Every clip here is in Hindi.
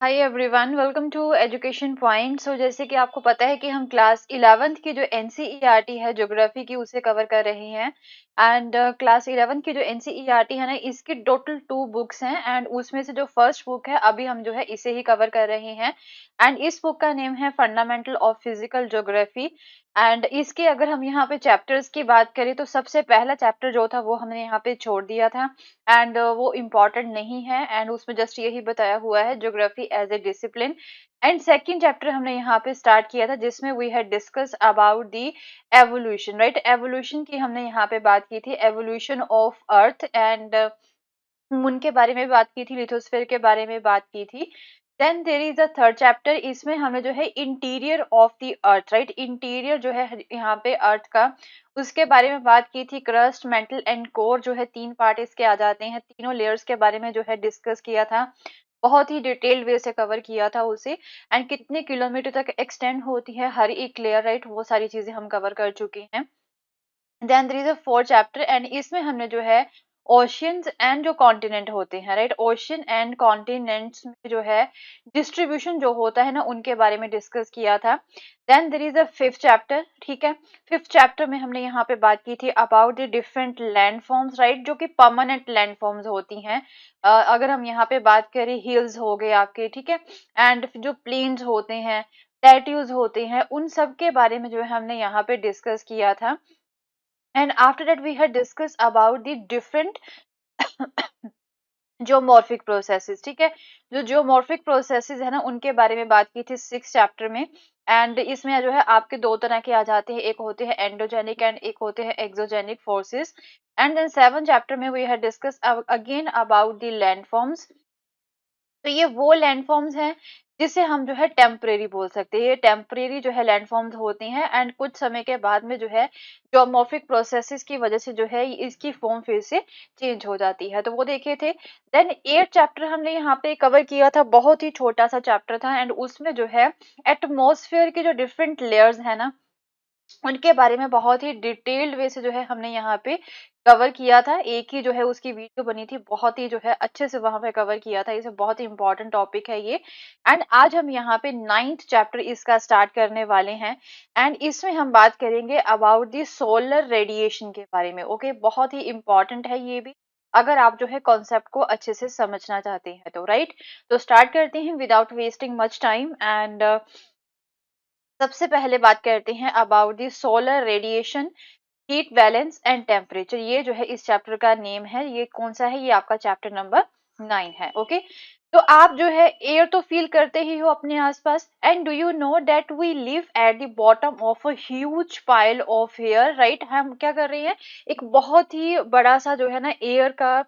Hi everyone, welcome to education point. जैसे कि आपको पता है कि हम क्लास 11th की जो एनसीईआरटी है ज्योग्राफी की उसे कवर कर रहे हैं। एंड क्लास 11th की जो एनसीईआरटी है ना, इसकी टोटल 2 बुक्स हैं एंड उसमें से जो फर्स्ट बुक है अभी हम जो है इसे ही कवर कर रहे हैं। एंड इस बुक का नेम है fundamental of physical geography. And इसके अगर हम यहाँ पे चैप्टर्स की बात करें तो सबसे पहला चैप्टर जो था वो हमने यहाँ पे छोड़ दिया था। एंड वो इम्पॉर्टेंट नहीं है एंड उसमें जस्ट यही बताया हुआ है geography as a discipline. And second chapter हमने यहाँ पे स्टार्ट किया था जिसमें we had discuss about the evolution, right. Evolution की हमने यहाँ पे बात की थी, evolution of earth and moon के बारे में बात की थी, लिथोस्फीयर के बारे में बात की थी। Then there is a third chapter, इसमें हमें जो है interior of the earth, right, interior जो है यहाँ पे अर्थ का, उसके बारे में बात की थी। क्रस्ट, मेंटल एंड कोर जो है 3 पार्ट इसके आ जाते हैं, तीनों लेयर्स के बारे में जो है डिस्कस किया था। बहुत ही डिटेल्ड वे से कवर किया था उसे। एंड कितने किलोमीटर तक एक्सटेंड होती है हर एक लेयर, राइट, वो सारी चीजें हम कवर कर चुके हैं। Then there is a fourth chapter and इसमें हमने जो है ओशियंस एंड जो कॉन्टिनेंट होते हैं, राइट, ओशियन एंड कॉन्टिनेंट्स में जो है डिस्ट्रीब्यूशन जो होता है ना उनके बारे में डिस्कस किया था। Then there is a fifth chapter, ठीक है। फिफ्थ चैप्टर में हमने यहाँ पे बात की थी about the different land forms, right, जो कि परमानेंट लैंड फॉर्म्स होती हैं। अगर हम यहाँ पे बात करें, हिल्स हो गए आपके, ठीक है, एंड जो प्लेन्स होते हैं, प्लेट्यूज होते हैं, उन सब के बारे में जो है हमने यहाँ पे डिस्कस किया था। And after that we had discussed about the different geomorphic processes, ठीक है। जो जियोमॉर्फिक प्रोसेसेस है ना उनके बारे में बात की थी 6 चैप्टर में। एंड इसमें जो है आपके दो तरह के आ जाते हैं, एक होते हैं एंडोजेनिक एंड एक होते हैं exogenic forces. And then 7 chapter में we had discuss again about the landforms. तो ये वो लैंडफॉर्म्स हैं जिसे हम जो है टेम्परेरी बोल सकते हैं। ये टेम्परेरी जो है लैंडफॉर्म्स होते हैं एंड कुछ समय के बाद में जो है जियोमॉर्फिक प्रोसेसेस की वजह से जो है इसकी फॉर्म फिर से चेंज हो जाती है, तो वो देखे थे। देन 8 चैप्टर हमने यहाँ पे कवर किया था, बहुत ही छोटा सा चैप्टर था एंड उसमें जो है एटमॉस्फेयर के जो डिफरेंट लेयर्स है ना उनके बारे में बहुत ही डिटेल्ड वे से जो है हमने यहाँ पे कवर किया था। एक ही जो है उसकी वीडियो बनी थी, बहुत ही जो है अच्छे से वहां पे कवर किया था। इसे बहुत ही इंपॉर्टेंट टॉपिक है ये। एंड आज हम यहाँ पे 9th चैप्टर इसका स्टार्ट करने वाले हैं एंड इसमें हम बात करेंगे अबाउट द सोलर रेडिएशन के बारे में। ओके, बहुत ही इंपॉर्टेंट है ये भी, अगर आप जो है कॉन्सेप्ट को अच्छे से समझना चाहते हैं तो, राइट। तो स्टार्ट करते हैं without wasting much time. And सबसे पहले बात करते हैं about the solar radiation, heat balance and temperature. ये जो है इस चैप्टर का नेम है। ये कौन सा है? ये आपका चैप्टर नंबर 9 है। ओके, तो आप जो है एयर तो फील करते ही हो अपने आसपास। And do you know that we live at the bottom of a huge pile of air, right. हम क्या कर रहे हैं, एक बहुत ही बड़ा सा जो है ना एयर का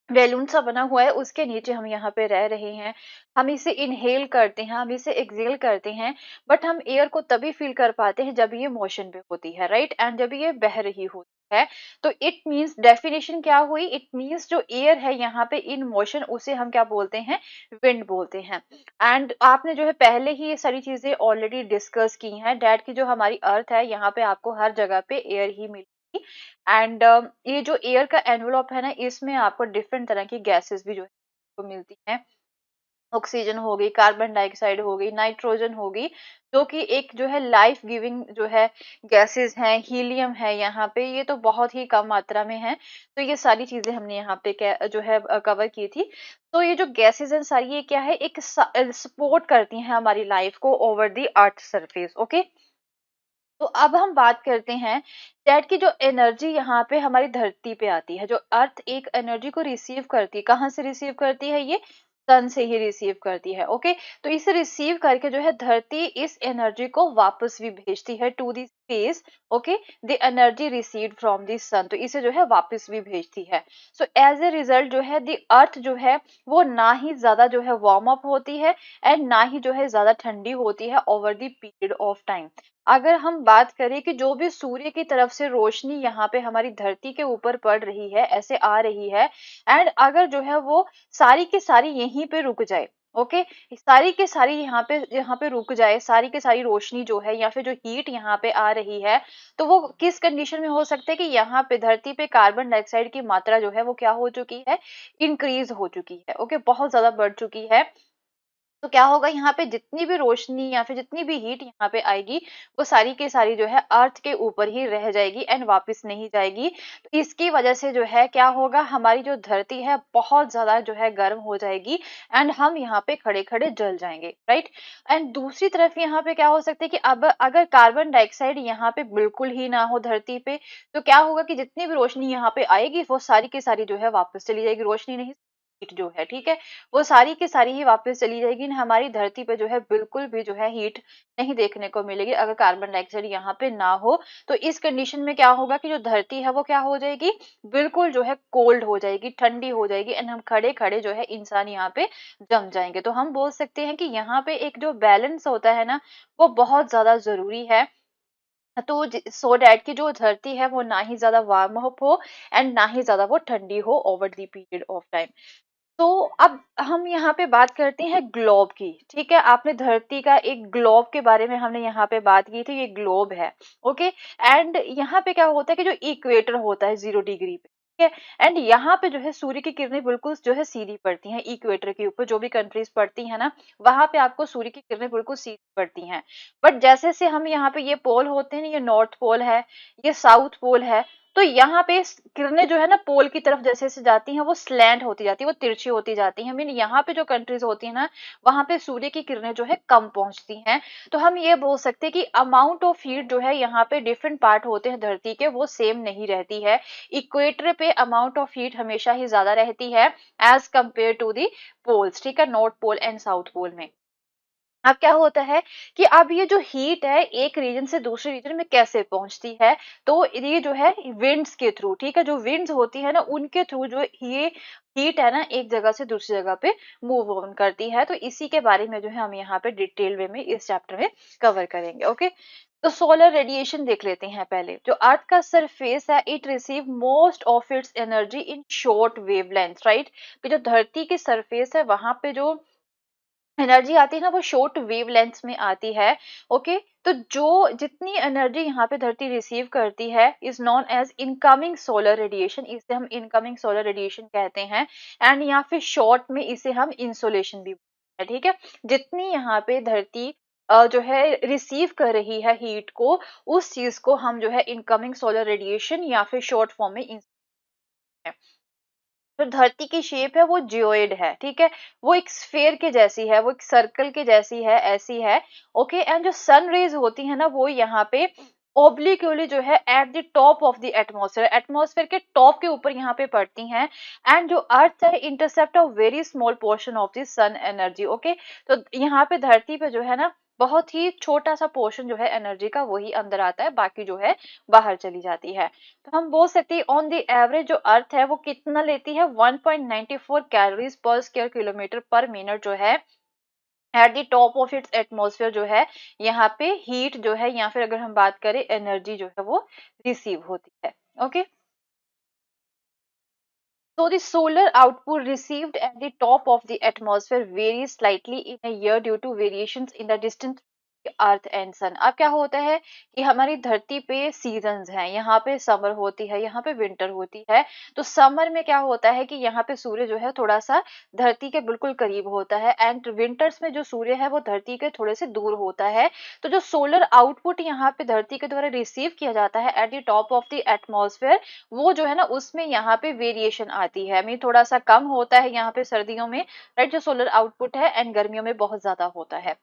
बैलून सा बना हुआ है, उसके नीचे हम यहाँ पे रह रहे हैं। हम इसे इनहेल करते हैं, हम इसे एक्सहेल करते हैं, बट हम एयर को तभी फील कर पाते हैं जब ये मोशन पे होती है, राइट, एंड जब ये बह रही होती है। तो इट मींस, डेफिनेशन क्या हुई, इट मींस जो एयर है यहाँ पे इन मोशन उसे हम क्या बोलते हैं, विंड बोलते हैं। एंड आपने जो है पहले ही ये सारी चीजें ऑलरेडी डिस्कस की हैं, डैट की जो हमारी अर्थ है यहाँ पे आपको हर जगह पे एयर ही मिलेगी। एंड ये जो एयर का एनवलप है ना, इसमें आपको डिफरेंट तरह की गैसेस भी जो है को मिलती हैं। ऑक्सीजन हो गई, कार्बन डाइऑक्साइड हो गई, नाइट्रोजन हो गई, जो कि एक जो है लाइफ गिविंग जो है गैसेस हैं। हीलियम है यहाँ पे, ये तो बहुत ही कम मात्रा में है। तो ये सारी चीजें हमने यहाँ पे जो है कवर की थी। तो ये जो गैसेस हैं सारी, ये क्या है, एक सपोर्ट करती हैं हमारी लाइफ को over the earth surface. Okay, तो अब हम बात करते हैं दैट की जो एनर्जी यहाँ पे हमारी धरती पे आती है, जो अर्थ एक एनर्जी को रिसीव करती है, कहाँ से रिसीव करती है, ये सन से ही रिसीव करती है। ओके, तो इसे रिसीव करके जो है धरती इस एनर्जी को वापस भी भेजती है to the space. Okay, the energy received from the sun, तो इसे जो है वापस भी भेजती है। सो एज ए रिजल्ट जो है द अर्थ जो है वो ना ही ज्यादा जो है वार्म अप होती है एंड ना ही जो है ज्यादा ठंडी होती है over the period of time. अगर हम बात करें कि जो भी सूर्य की तरफ से रोशनी यहाँ पे हमारी धरती के ऊपर पड़ रही है, ऐसे आ रही है, एंड अगर जो है वो सारी की सारी यहीं पे रुक जाए, ओके, सारी की सारी यहाँ पे रुक जाए, सारी की सारी रोशनी जो है या फिर जो हीट यहाँ पे आ रही है, तो वो किस कंडीशन में हो सकता है कि यहाँ पे धरती पे कार्बन डाइऑक्साइड की मात्रा जो है वो क्या हो चुकी है, इंक्रीज हो चुकी है। ओके, बहुत ज्यादा बढ़ चुकी है। तो क्या होगा, यहाँ पे जितनी भी रोशनी या फिर जितनी भी हीट यहाँ पे आएगी, वो सारी की सारी जो है अर्थ के ऊपर ही रह जाएगी एंड वापस नहीं जाएगी। तो इसकी वजह से जो है क्या होगा, हमारी जो धरती है बहुत ज्यादा जो है गर्म हो जाएगी एंड हम यहाँ पे खड़े खड़े जल जाएंगे, राइट। एंड दूसरी तरफ यहाँ पे क्या हो सकता है कि अब अगर कार्बन डाइऑक्साइड यहाँ पे बिल्कुल ही ना हो धरती पे, तो क्या होगा कि जितनी भी रोशनी यहाँ पे आएगी वो सारी की सारी जो है वापस चली जाएगी, रोशनी नहीं, हीट जो है, ठीक है, वो सारी की सारी ही वापस चली जाएगी। हमारी धरती पे जो है बिल्कुल भी जो है हीट नहीं देखने को मिलेगी अगर कार्बन डाइऑक्साइड यहाँ पे ना हो। तो इस कंडीशन में क्या होगा कि जो धरती है वो क्या हो जाएगी, बिल्कुल जो है कोल्ड हो जाएगी, ठंडी हो जाएगी एंड हम खड़े खड़े जो है इंसान यहाँ पे जम जाएंगे। तो हम बोल सकते हैं कि यहाँ पे एक जो बैलेंस होता है ना, वो बहुत ज्यादा जरूरी है। तो सो डैट की जो धरती है वो ना ही ज्यादा वार्म अप हो एंड ना ही ज्यादा वो ठंडी हो over the period of time. तो अब हम यहाँ पे बात करते हैं ग्लोब की, ठीक है। आपने धरती का एक ग्लोब के बारे में हमने यहाँ पे बात की थी, ये ग्लोब है, ओके। एंड यहाँ पे क्या होता है कि जो इक्वेटर होता है 0 डिग्री पे, ठीक है, एंड यहाँ पे जो है सूर्य की किरणें बिल्कुल जो है सीधी पड़ती हैं इक्वेटर के ऊपर। जो भी कंट्रीज पड़ती है ना, वहां पे आपको सूर्य की किरणें बिल्कुल सीधी पड़ती हैं। बट जैसे से हम यहाँ पे ये पोल होते हैं ना, ये नॉर्थ पोल है, ये साउथ पोल है, तो यहाँ पे किरणें जो है ना पोल की तरफ जैसे जैसे जाती हैं वो स्लैंट होती जाती है, वो तिरछी होती जाती हैं। मीन यहाँ पे जो कंट्रीज होती है ना, वहां पे सूर्य की किरणें जो है कम पहुंचती हैं। तो हम ये बोल सकते हैं कि अमाउंट ऑफ हीट जो है यहाँ पे डिफरेंट पार्ट होते हैं धरती के, वो सेम नहीं रहती है। इक्वेटर पे अमाउंट ऑफ हीट हमेशा ही ज्यादा रहती है as compare to the poles, ठीक है, north pole and south pole में। अब क्या होता है कि अब ये जो हीट है एक रीजन से दूसरे रीजन में कैसे पहुंचती है, तो ये जो है विंड्स के थ्रू, ठीक है, जो विंड्स होती है ना उनके थ्रू जो ये हीट है ना एक जगह से दूसरी जगह पे मूव ऑन करती है। तो इसी के बारे में जो है हम यहाँ पे डिटेल वे में इस चैप्टर में कवर करेंगे, ओके। तो सोलर रेडिएशन देख लेते हैं पहले। जो अर्थ का सरफेस है, it receive most of its energy in short wavelength, right. जो धरती की सरफेस है वहां पे जो एनर्जी आती है ना, वो शॉर्ट वेवलेंथ्स में आती है, ओके। तो जो जितनी एनर्जी यहाँ पे धरती रिसीव करती है is known as incoming solar radiation, इसे हम इनकमिंग सोलर रेडिएशन कहते हैं। एंड या फिर शॉर्ट में इसे हम इंसोलेशन भी बोलते हैं, ठीक है। जितनी यहाँ पे धरती जो है रिसीव कर रही है हीट को, उस चीज को हम जो है इनकमिंग सोलर रेडिएशन या फिर शॉर्ट फॉर्म में जो धरती की शेप है वो जियोइड है, ठीक है, वो एक स्फेयर के जैसी है, वो एक सर्कल के जैसी है, ऐसी है, ओके। एंड जो सन रेज होती है ना, वो यहाँ पे ओब्लिक्वली जो है at the top of the atmosphere, atmosphere के टॉप के ऊपर यहाँ पे पड़ती हैं। एंड जो अर्थ है intercept a very small portion of the sun energy, okay. तो यहाँ पे धरती पे जो है ना बहुत ही छोटा सा पोर्शन जो है एनर्जी का वही अंदर आता है, बाकी जो है बाहर चली जाती है। तो हम बोल सकते हैं ऑन द एवरेज जो अर्थ है वो कितना लेती है, 1.94 कैलोरीज पर स्क्वायर किलोमीटर पर मिनट जो है at the top of its atmosphere जो है यहाँ पे हीट जो है, या फिर अगर हम बात करें एनर्जी जो है वो रिसीव होती है, okay. So the solar output received at the top of the atmosphere varies slightly in a year due to variations in the distance earth and sun. अब क्या होता है कि हमारी धरती पे सीजन्स हैं, यहाँ पे समर होती है, यहाँ पे विंटर होती है। तो समर में क्या होता है कि यहाँ पे सूर्य जो है थोड़ा सा धरती के बिल्कुल करीब होता है एंड विंटर्स में जो सूर्य है वो धरती के थोड़े से दूर होता है। तो जो सोलर आउटपुट यहाँ पे धरती के द्वारा रिसीव किया जाता है at the top of the atmosphere, वो जो है ना उसमें यहाँ पे वेरिएशन आती है, मीन थोड़ा सा कम होता है यहाँ पे सर्दियों में, राइट, जो सोलर आउटपुट है, एंड गर्मियों में बहुत ज्यादा होता है।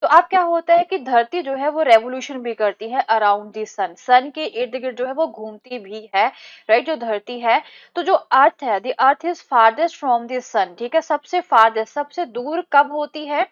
तो अब क्या होता है कि धरती जो है वो रेवोल्यूशन भी करती है अराउंड दी सन, सन के इर्द गिर्द जो है वो घूमती भी है, राइट, जो धरती है। तो जो अर्थ है, the earth is farthest from the sun, ठीक है, सबसे फारदेस्ट, सबसे दूर कब होती है,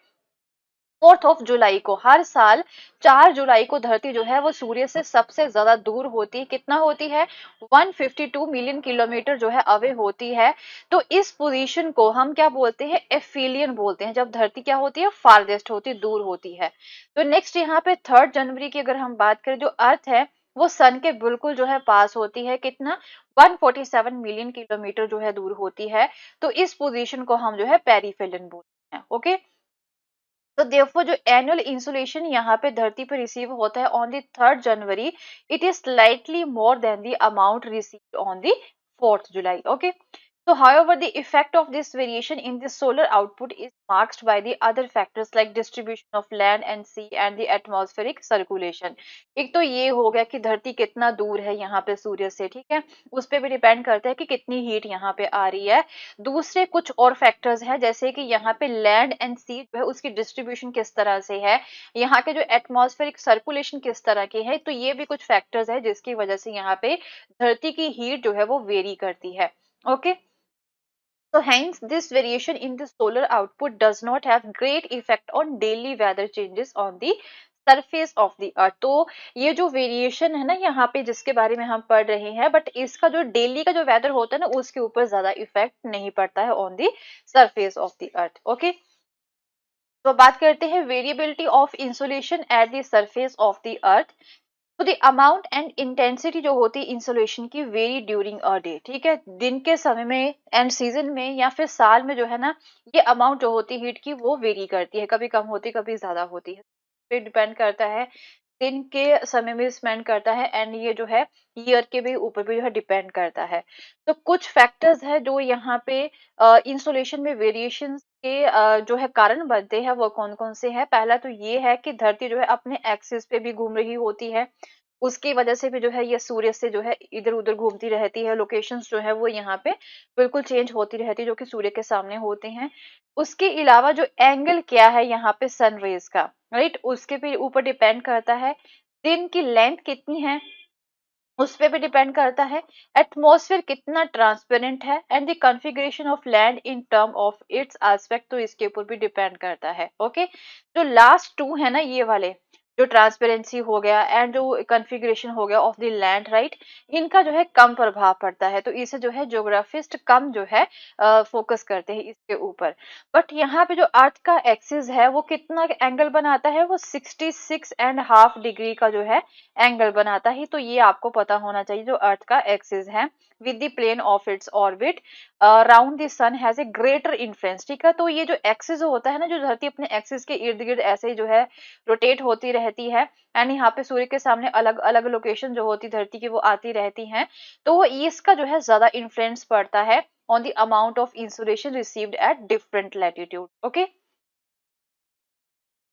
4 जुलाई को। हर साल 4 जुलाई को धरती जो है वो सूर्य से सबसे ज्यादा दूर होती है। कितना होती है, 152 मिलियन किलोमीटर जो है अवे होती है। तो इस पोजीशन को हम क्या बोलते हैं, एफिलियन बोलते हैं, जब धरती क्या होती है, फारदेस्ट होती है, दूर होती है। तो नेक्स्ट यहाँ पे 3 जनवरी की अगर हम बात करें, जो अर्थ है वो सन के बिल्कुल जो है पास होती है, कितना, 147 मिलियन किलोमीटर जो है दूर होती है। तो इस पोजीशन को हम जो है पेरिफेलियन बोलते हैं, ओके। तो देयरफॉर जो एनुअल इंसुलेशन यहाँ पे धरती पे रिसीव होता है on the 3 January, it is slightly more than the amount received on the 4 July, okay. So, however, the effect of this variation in the solar output is masked by the other factors like distribution of land and sea and the atmospheric circulation. एक तो ये हो गया कि धरती कितना दूर है यहाँ पे सूर्य से, ठीक है, उस पे भी डिपेंड करता है कि कितनी हीट यहाँ पे आ रही है। दूसरे कुछ और फैक्टर्स हैं जैसे कि यहाँ पे लैंड एंड सी जो है उसकी डिस्ट्रीब्यूशन किस तरह से है, यहाँ के जो एटमॉस्फेरिक सर्कुलेशन किस तरह के है, तो ये भी कुछ फैक्टर्स है जिसकी वजह से यहाँ पे धरती की हीट जो है वो वेरी करती है। Okay, so hence this variation in the solar output does not have great effect on daily weather changes on the surface of the earth. तो ये जो वेरिएशन है ना यहाँ पे जिसके बारे में हम पढ़ रहे हैं, बट इसका जो डेली का जो वेदर होता है ना उसके ऊपर ज्यादा इफेक्ट नहीं पड़ता है on the surface of the earth. Okay, तो बात करते हैं variability of insolation at the surface of the earth. तो द अमाउंट एंड इंटेंसिटी जो होती है इंसुलेशन की वेरी ड्यूरिंग अ डे, ठीक है, दिन के समय में एंड सीजन में या फिर साल में जो है ना ये अमाउंट जो होती है हीट की वो वेरी करती है, कभी कम होती है कभी ज्यादा होती है, पे डिपेंड करता है, दिन के समय में स्पेंड करता है एंड ये जो है ईयर के भी ऊपर भी जो है डिपेंड करता है। तो कुछ फैक्टर्स है जो यहाँ पे इंसुलेशन में वेरिएशन के जो है कारण बनते हैं वो कौन कौन से हैं। पहला तो ये है कि धरती जो है अपने एक्सिस पे भी घूम रही होती है, उसकी वजह से भी जो है ये सूर्य से जो है इधर उधर घूमती रहती है, लोकेशंस जो है वो यहाँ पे बिल्कुल चेंज होती रहती है जो कि सूर्य के सामने होते हैं। उसके अलावा जो एंगल क्या है यहाँ पे सन रेज का, राइट, उसके भी ऊपर डिपेंड करता है। दिन की लेंथ कितनी है उस पे भी डिपेंड करता है। एटमॉस्फेयर कितना ट्रांसपेरेंट है and the configuration of land in term of its aspect, तो इसके ऊपर भी डिपेंड करता है। ओके, जो लास्ट टू है ना ये वाले, जो ट्रांसपेरेंसी हो गया एंड जो कॉन्फ़िगरेशन हो गया ऑफ द लैंड, राइट, इनका जो है कम प्रभाव पड़ता है, तो इसे जो है ज्योग्राफिस्ट कम जो है फोकस करते हैं इसके ऊपर। बट यहाँ पे जो अर्थ का एक्सिस है वो कितना एंगल बनाता है, वो 66.5 डिग्री का जो है एंगल बनाता है, तो ये आपको पता होना चाहिए जो अर्थ का एक्सिस है with the plane of its orbit around the sun has a greater influence, ठीक है। तो ये जो एक्सिस होता है ना, जो धरती अपने एक्सिस के इर्द गिर्द ऐसे ही जो है रोटेट होती रहती है एंड यहाँ पे सूर्य के सामने अलग अलग लोकेशन जो होती धरती की वो आती रहती हैं, तो इसका जो है ज्यादा इन्फ्लुएंस पड़ता है on the amount of insolation received at different latitude. Okay,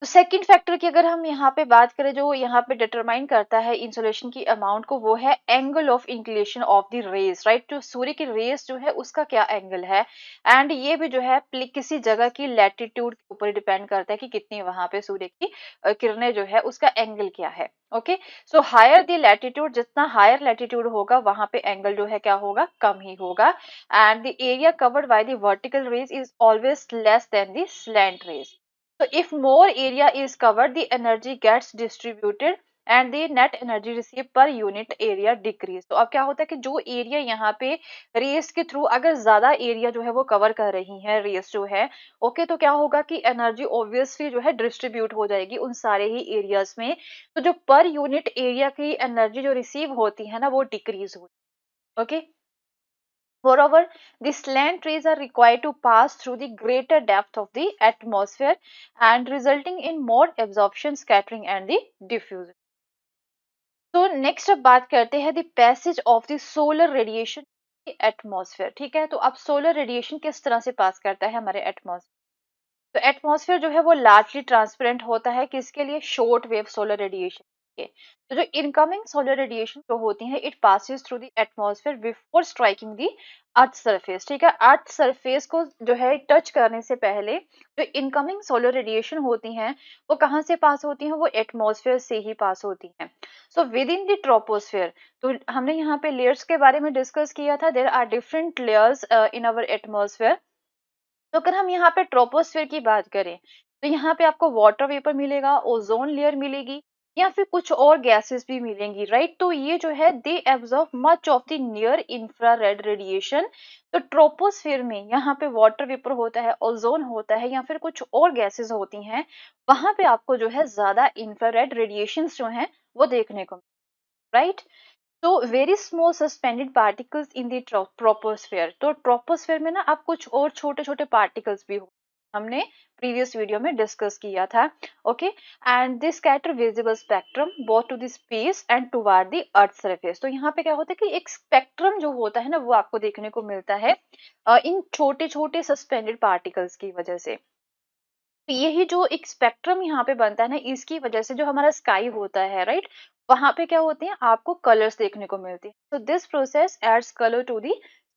तो सेकंड फैक्टर की अगर हम यहाँ पे बात करें जो यहाँ पे डिटरमाइन करता है इंसुलेशन की अमाउंट को, वो है angle of inclination of the rays, right, जो सूर्य की रेज जो है उसका क्या एंगल है, एंड ये भी जो है किसी जगह की लैटिट्यूड के ऊपर डिपेंड करता है कि कितनी वहां पे सूर्य की किरणें जो है उसका एंगल क्या है। Okay, so higher the latitude, जितना हायर लैटिट्यूड होगा वहां पे एंगल जो है क्या होगा, कम ही होगा, and the area covered by the vertical rays is always less than the slant rays. So if more area is covered, the energy gets distributed and the net energy received per unit area decrease। तो अब क्या होता है कि जो एरिया यहाँ पे रेस के थ्रू अगर ज्यादा एरिया जो है वो कवर कर रही है रेस जो है, ओके, तो क्या होगा कि एनर्जी ऑब्वियसली जो है डिस्ट्रीब्यूट हो जाएगी उन सारे ही एरियाज में, तो जो पर यूनिट एरिया की एनर्जी जो रिसीव होती है ना वो डिक्रीज होगी। Okay, moreover, the slant rays are required to pass through the greater depth of the atmosphere and resulting in more absorption, scattering and the diffusion। तो नेक्स्ट अब बात करते हैं the passage of the solar radiation atmosphere, ठीक है। तो अब सोलर रेडिएशन किस तरह से पास करता है हमारे एटमॉस्फेयर, तो एटमॉस्फेयर जो है वो लार्जली ट्रांसपेरेंट होता है किसके लिए, शॉर्ट वेव सोलर रेडिएशन के। तो जो इनकमिंग सोलर रेडिएशन जो होती है it passes through the atmosphere before striking the earth surface, ठीक है। अर्थ सरफेस को जो है टच करने से पहले जो इनकमिंग सोलर रेडिएशन होती हैं वो कहाँ से पास होती हैं, वो एटमॉस्फेयर से ही पास होती हैं। So with in the troposphere, तो हमने यहाँ पे लेयर्स के बारे में डिस्कस किया था, there are different layers in our atmosphere. तो अगर हम यहाँ पे ट्रोपोस्फेयर की बात करें तो यहाँ पे आपको वाटर वेपर मिलेगा, ओजोन लेयर मिलेगी या फिर कुछ और गैसेस भी मिलेंगी, राइट। तो ये जो है they absorb much of the near infrared radiation. तो ट्रोपोस्फेयर में यहाँ पे वाटर वेपर होता है, ओजोन होता है या फिर कुछ और गैसेस होती हैं, वहां पे आपको जो है ज्यादा इंफ्रारेड रेडिएशंस जो हैं वो देखने को, राइट। तो very small suspended particles in the troposphere, तो ट्रोपोस्फेयर में ना आप कुछ और छोटे छोटे पार्टिकल्स भी हो, हमने प्रीवियस वीडियो में डिस्कस किया था। Okay, and this scatter visible spectrum both to the space and toward the earth surface. तो यहाँ पे क्या होता है कि एक स्पेक्ट्रम जो होता है ना वो आपको देखने को मिलता है इन छोटे छोटे सस्पेंडेड पार्टिकल्स की वजह से। तो यही जो एक स्पेक्ट्रम यहाँ पे बनता है ना, इसकी वजह से जो हमारा स्काई होता है, राइट, वहां पे क्या होते हैं, आपको कलर्स देखने को मिलते हैं। तो this process adds colour to the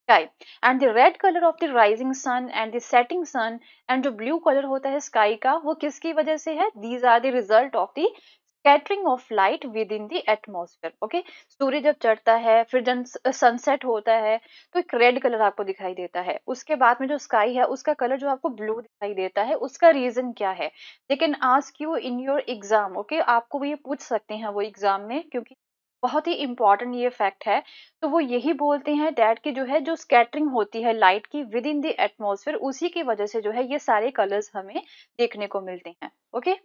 sky, and the red colour of the rising sun and the setting sun, and जो ब्लू कलर होता है स्काई का, वो किसकी वजह से है? These are the result of the scattering of light within the atmosphere. Okay, सूर्य जब चढ़ता है, फिर जब सनसेट होता है, तो एक रेड कलर आपको दिखाई देता है। उसके बाद में जो स्काई है उसका कलर जो आपको ब्लू दिखाई देता है, उसका रीजन क्या है? They can ask you in your exam. Okay, आपको वो ये पूछ सकते हैं वो एग्जाम में, क्योंकि बहुत ही इंपॉर्टेंट ये फैक्ट है। तो वो यही बोलते हैं डैट की जो है जो स्कैटरिंग होती है लाइट की विद इन द एटमोसफेयर, उसी की वजह से जो है ये सारे कलर्स हमें देखने को मिलते हैं। ओके,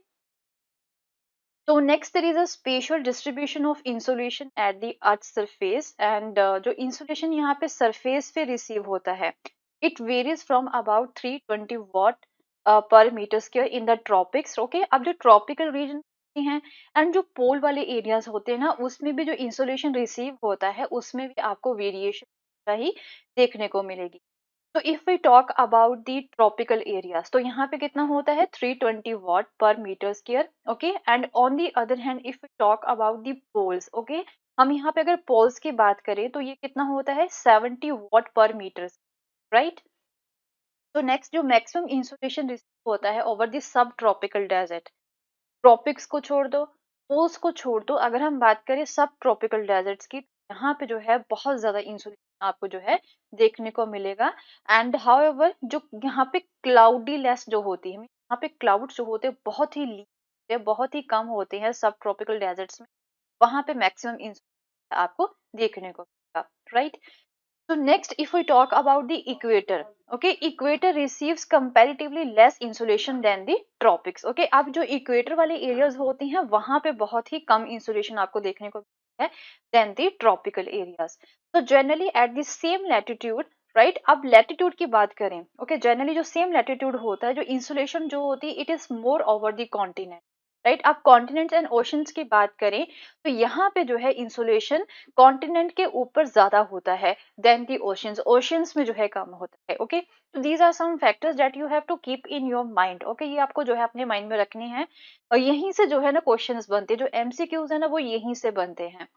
तो next there is a special distribution of insolation at the earth surface, and जो इंसुलेशन यहाँ पे सरफेस पे रिसीव होता है, it varies from about 320 watt per metre square in the tropics. Okay, अब जो ट्रॉपिकल रीजन हैं एंड जो पोल वाले एरियाज होते हैं ना, उसमें भी जो इंसुलेशन रिसीव होता है उसमें भी आपको वेरिएशन ही देखने को मिलेगी। तो if we talk about the tropical areas, तो यहाँ पे कितना होता है? 320 watt per metre square. Okay, and on the other hand if we talk about the poles, okay, हम यहाँ पे अगर पोल्स की बात करें तो ये कितना होता है? 70 वॉट पर मीटर, राइट। तो नेक्स्ट जो मैक्सिमम इंसुलेशन रिसीव होता है ओवर दी सब ट्रॉपिकल डेजर्ट, ट्रॉपिक्स को छोड़ दो, पोल्स को छोड़ दो, अगर हम बात करें सब ट्रॉपिकल डेजर्ट्स की, यहाँ पे जो है बहुत ज्यादा इंसुलेशन आपको जो है देखने को मिलेगा। एंड हाउएवर जो यहाँ पे क्लाउडी लेस जो होती है, यहाँ पे क्लाउड जो होते हैं बहुत ही बहुत ही कम होते हैं सब ट्रॉपिकल डेजर्ट्स में, वहां पे मैक्सिमम इंसुलेशन आपको देखने को मिलेगा, right. So next, if we talk about the equator, okay, equator receives comparatively less insolation than the tropics. Okay, अब जो equator वाले areas होती हैं वहां पे बहुत ही कम insolation आपको देखने को मिलता है than the tropical areas. So generally at the same latitude, right, अब latitude की बात करें, okay, generally जो same latitude होता है, जो insolation जो होती है, it is more over the continent. Right, अब कॉन्टिनेंट्स एंड ओशंस की बात करें तो यहाँ पे जो है इंसुलेशन कॉन्टिनेंट के ऊपर ज्यादा होता है देन दी ओशंस, ओशंस में जो है कम होता है। ओके, तो these are some factors that you have to keep in your mind. Okay, ये आपको जो है अपने माइंड में रखनी है, और यहीं से जो है ना क्वेश्चंस बनते हैं, जो एमसीक्यूज है ना वो यहीं से बनते हैं।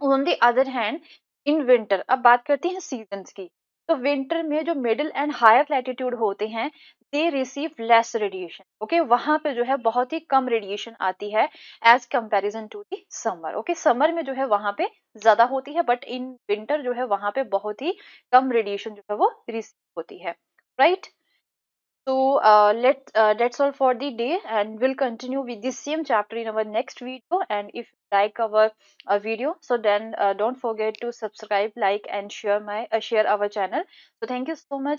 On the other hand in winter, अब बात करते हैं सीजन्स की, तो विंटर में जो मिडिल एंड हायर लैटिट्यूड होते हैं they receive less radiation. Okay, वहां पे जो है बहुत ही कम रेडिएशन आती है as comparison to the summer. Okay, summer में जो है वहां पे ज्यादा होती है, बट इन विंटर जो है वहां पे बहुत ही कम रेडिएशन जो है वो रिसीव होती है, right. So that's all for the day, and we'll continue with this same chapter in our next video. And if you like our video, so then don't forget to subscribe, like, and share our channel. So thank you so much.